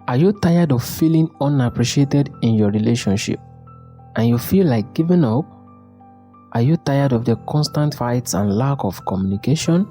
Are you tired of feeling unappreciated in your relationship and you feel like giving up? Are you tired of the constant fights and lack of communication?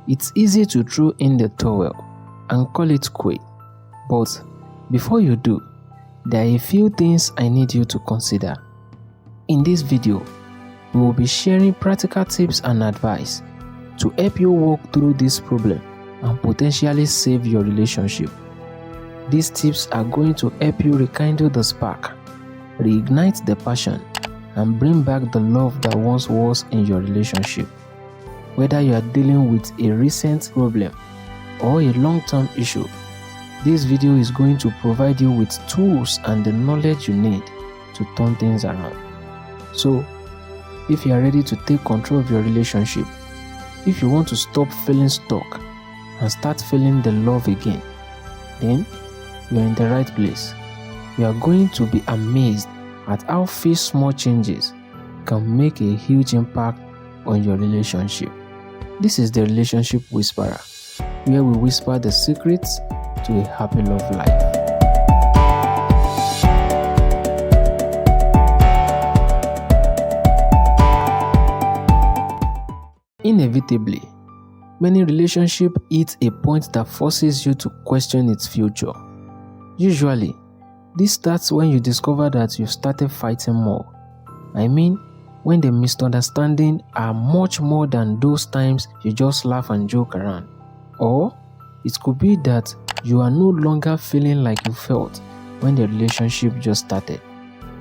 It's easy to throw in the towel and call it quit. But before you do, there are a few things I need you to consider. In this video, we will be sharing practical tips and advice to help you walk through this problem and potentially save your relationship. These tips are going to help you rekindle the spark, reignite the passion, and bring back the love that once was in your relationship. Whether you are dealing with a recent problem or a long-term issue, this video is going to provide you with tools and the knowledge you need to turn things around. So, if you are ready to take control of your relationship, if you want to stop feeling stuck and start feeling the love again, then you are in the right place. You are going to be amazed at how few small changes can make a huge impact on your relationship. This is the Relationship Whisperer, where we whisper the secrets to a happy love life. Inevitably, many relationships hit a point that forces you to question its future. Usually, this starts when you discover that you've started fighting more. I mean, when the misunderstandings are much more than those times you just laugh and joke around. Or, it could be that you are no longer feeling like you felt when the relationship just started.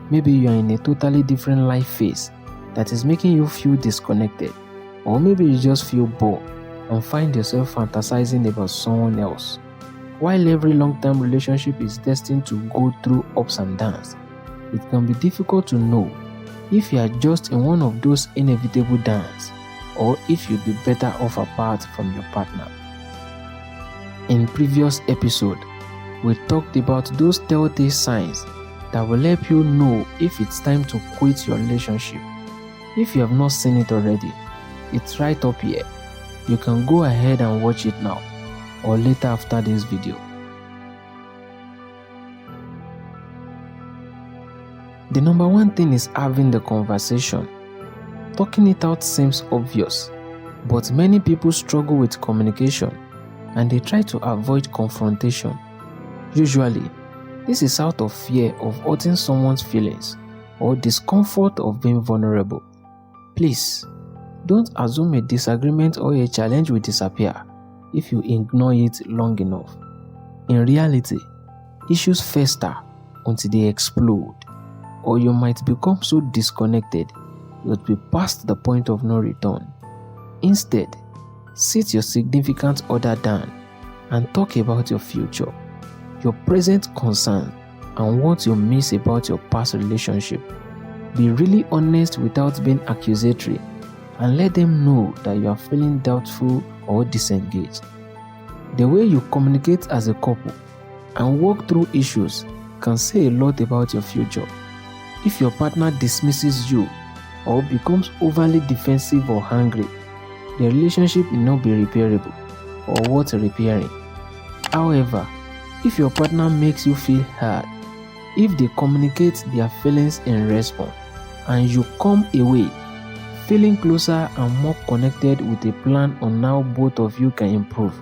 Maybe you are in a totally different life phase that is making you feel disconnected. Or maybe you just feel bored and find yourself fantasizing about someone else. While every long-term relationship is destined to go through ups and downs, it can be difficult to know if you are just in one of those inevitable downs or if you'd be better off apart from your partner. In previous episode, we talked about those telltale signs that will help you know if it's time to quit your relationship. If you have not seen it already, it's right up here. You can go ahead and watch it now or later after this video. The number one thing is having the conversation. Talking it out seems obvious, but many people struggle with communication and they try to avoid confrontation. Usually, this is out of fear of hurting someone's feelings or discomfort of being vulnerable. Please, don't assume a disagreement or a challenge will disappear if you ignore it long enough. In reality, issues fester until they explode, or you might become so disconnected you'll be past the point of no return. Instead, sit your significant other down and talk about your future, your present concern, and what you miss about your past relationship. Be really honest without being accusatory, and let them know that you are feeling doubtful or disengaged. The way you communicate as a couple and work through issues can say a lot about your future. If your partner dismisses you or becomes overly defensive or angry, the relationship will not be repairable or worth repairing. However, if your partner makes you feel hurt, if they communicate their feelings in response, and you come away feeling closer and more connected with a plan on how both of you can improve,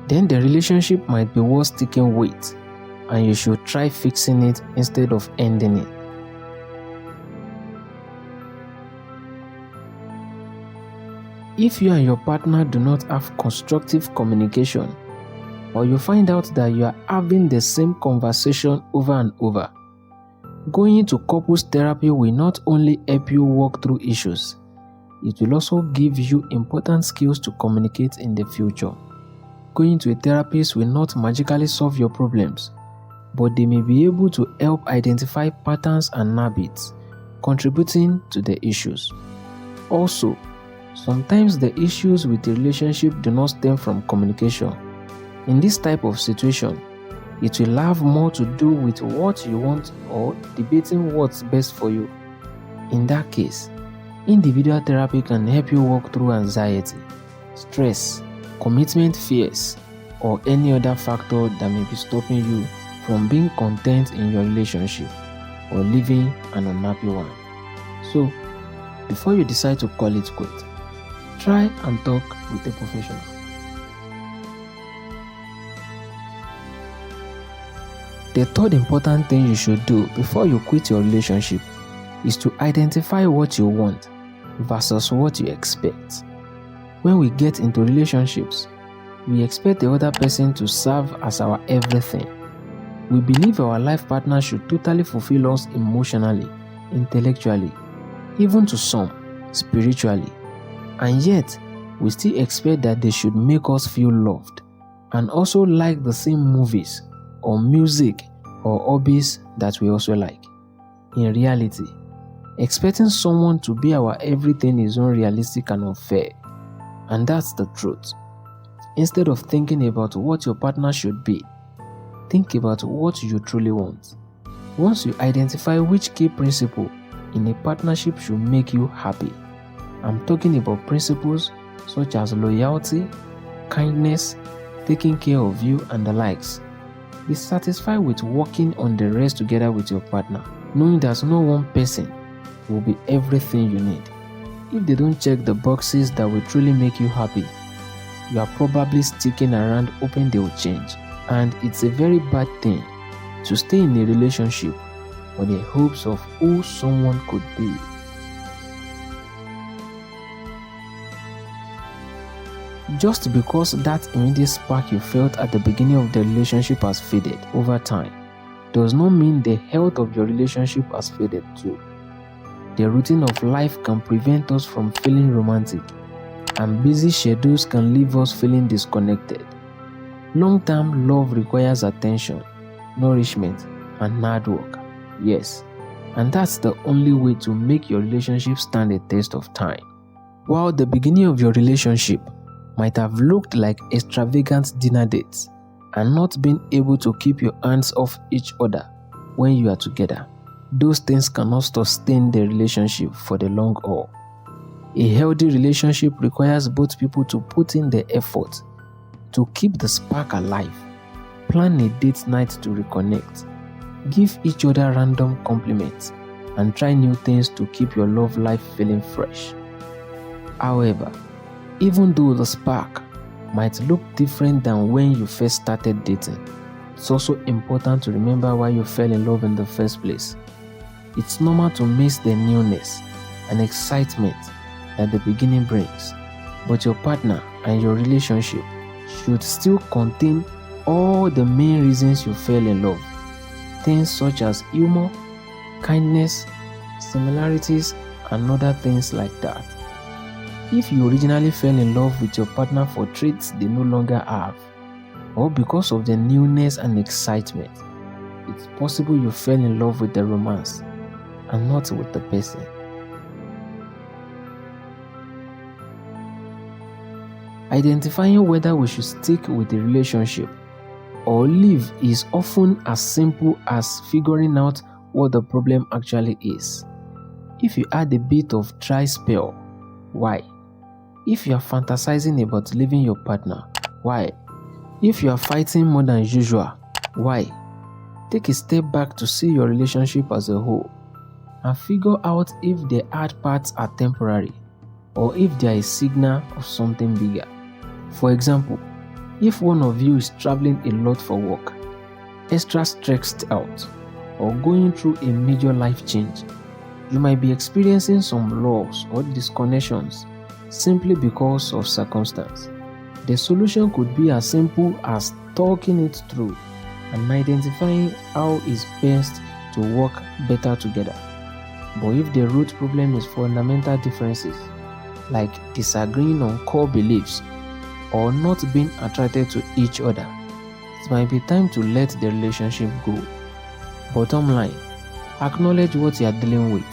then the relationship might be worth sticking with, and you should try fixing it instead of ending it. If you and your partner do not have constructive communication, or you find out that you are having the same conversation over and over, going to couples therapy will not only help you work through issues, it will also give you important skills to communicate in the future. Going to a therapist will not magically solve your problems, but they may be able to help identify patterns and habits contributing to the issues. Also, sometimes the issues with the relationship do not stem from communication. In this type of situation, it will have more to do with what you want or debating what's best for you. In that case, individual therapy can help you work through anxiety, stress, commitment fears, or any other factor that may be stopping you from being content in your relationship or living an unhappy one. So, before you decide to call it quit, try and talk with a professional. The third important thing you should do before you quit your relationship is to identify what you want versus what you expect. When we get into relationships, we expect the other person to serve as our everything. We believe our life partner should totally fulfill us emotionally, intellectually, even to some, spiritually. And yet, we still expect that they should make us feel loved and also like the same movies or music or hobbies that we also like. In reality, expecting someone to be our everything is unrealistic and unfair. And that's the truth. Instead of thinking about what your partner should be, think about what you truly want. Once you identify which key principle in a partnership should make you happy, I'm talking about principles such as loyalty, kindness, taking care of you, and the likes. Be satisfied with working on the rest together with your partner, knowing that no one person will be everything you need. If they don't check the boxes that will truly make you happy, you are probably sticking around hoping they will change. And it's a very bad thing to stay in a relationship with the hopes of who someone could be. Just because that immediate spark you felt at the beginning of the relationship has faded over time, does not mean the health of your relationship has faded too. The routine of life can prevent us from feeling romantic, and busy schedules can leave us feeling disconnected. Long-term love requires attention, nourishment, and hard work. Yes, and that's the only way to make your relationship stand a test of time. While the beginning of your relationship might have looked like extravagant dinner dates and not being able to keep your hands off each other when you are together, those things cannot sustain the relationship for the long haul. A healthy relationship requires both people to put in the effort to keep the spark alive, plan a date night to reconnect, give each other random compliments, and try new things to keep your love life feeling fresh. However, even though the spark might look different than when you first started dating, it's also important to remember why you fell in love in the first place. It's normal to miss the newness and excitement that the beginning brings, but your partner and your relationship should still contain all the main reasons you fell in love. Things such as humor, kindness, similarities, and other things like that. If you originally fell in love with your partner for traits they no longer have, or because of the newness and excitement, it's possible you fell in love with the romance and not with the person. Identifying whether we should stick with the relationship or leave is often as simple as figuring out what the problem actually is. If you had a bit of dry spell, why? If you are fantasizing about leaving your partner, why? If you are fighting more than usual, why? Take a step back to see your relationship as a whole and figure out if the hard parts are temporary or if there is a signal of something bigger. For example, if one of you is traveling a lot for work, extra stressed out, or going through a major life change, you might be experiencing some loss or disconnections simply because of circumstance. The solution could be as simple as talking it through and identifying how it's best to work better together. But if the root problem is fundamental differences, like disagreeing on core beliefs or not being attracted to each other, it might be time to let the relationship go. Bottom line, acknowledge what you are dealing with.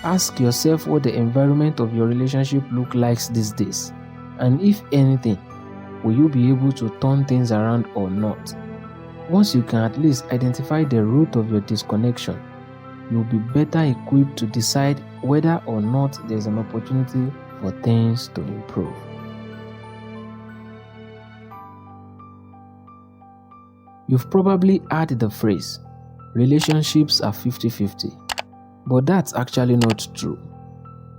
Ask yourself what the environment of your relationship looks like these days, and if anything, will you be able to turn things around or not? Once you can at least identify the root of your disconnection, you'll be better equipped to decide whether or not there's an opportunity for things to improve. You've probably heard the phrase, relationships are 50-50, but that's actually not true.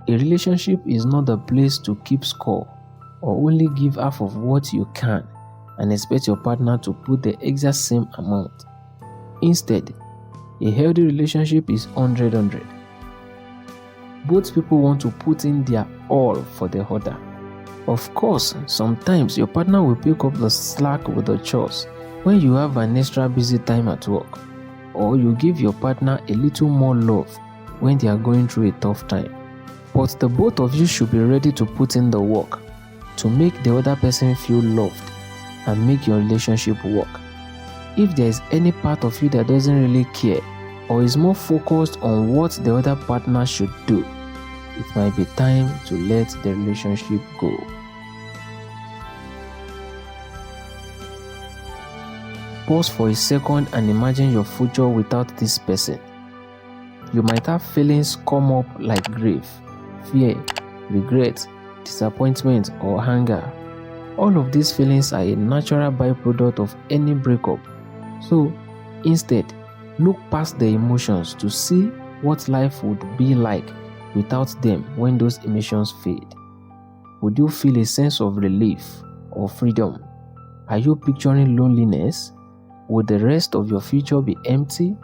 A relationship is not the place to keep score or only give half of what you can and expect your partner to put the exact same amount. Instead, a healthy relationship is 100-100. Both people want to put in their all for the other. Of course, sometimes your partner will pick up the slack with the chores when you have an extra busy time at work, or you give your partner a little more love when they are going through a tough time. But the both of you should be ready to put in the work to make the other person feel loved and make your relationship work. If there is any part of you that doesn't really care or is more focused on what the other partner should do, it might be time to let the relationship go. Pause for a second and imagine your future without this person. You might have feelings come up like grief, fear, regret, disappointment, or anger. All of these feelings are a natural byproduct of any breakup. So, instead, look past the emotions to see what life would be like without them when those emotions fade. Would you feel a sense of relief or freedom? Are you picturing loneliness? Would the rest of your future be empty?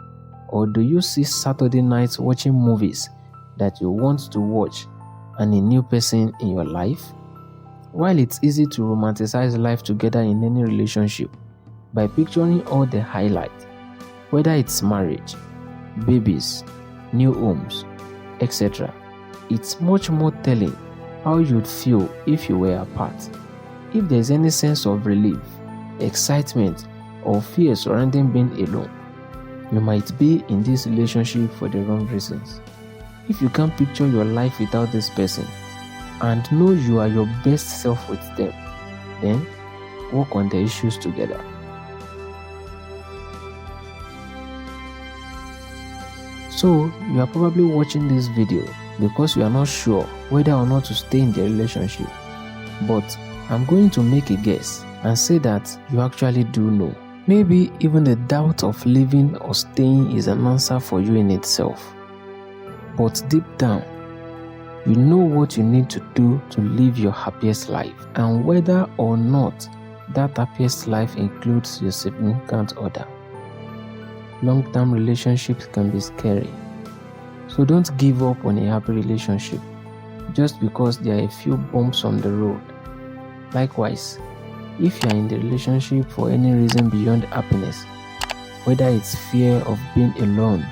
Or do you see Saturday nights watching movies that you want to watch and a new person in your life? While it's easy to romanticize life together in any relationship by picturing all the highlights, whether it's marriage, babies, new homes, etc., it's much more telling how you'd feel if you were apart. If there's any sense of relief, excitement, or fear surrounding being alone, you might be in this relationship for the wrong reasons. If you can't picture your life without this person and know you are your best self with them, then work on the issues together. So, you are probably watching this video because you are not sure whether or not to stay in the relationship. But I'm going to make a guess and say that you actually do know. Maybe even the doubt of leaving or staying is an answer for you in itself. But deep down, you know what you need to do to live your happiest life, and whether or not that happiest life includes your significant other. Long-term relationships can be scary, so don't give up on a happy relationship just because there are a few bumps on the road. Likewise, if you are in the relationship for any reason beyond happiness, whether it's fear of being alone,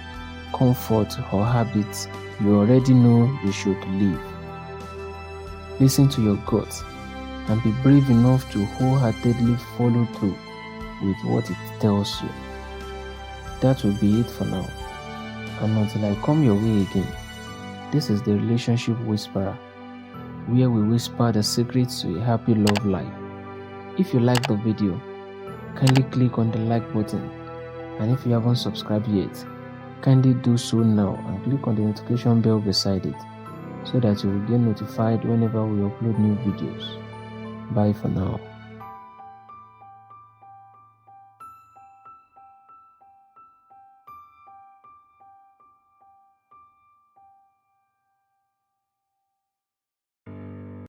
comfort, or habits, you already know you should leave. Listen to your gut and be brave enough to wholeheartedly follow through with what it tells you. That will be it for now. And until I come your way again, this is the Relationship Whisperer, where we whisper the secrets to a happy love life. If you like the video, kindly click on the like button, and if you haven't subscribed yet, kindly do so now and click on the notification bell beside it so that you will get notified whenever we upload new videos. Bye for now.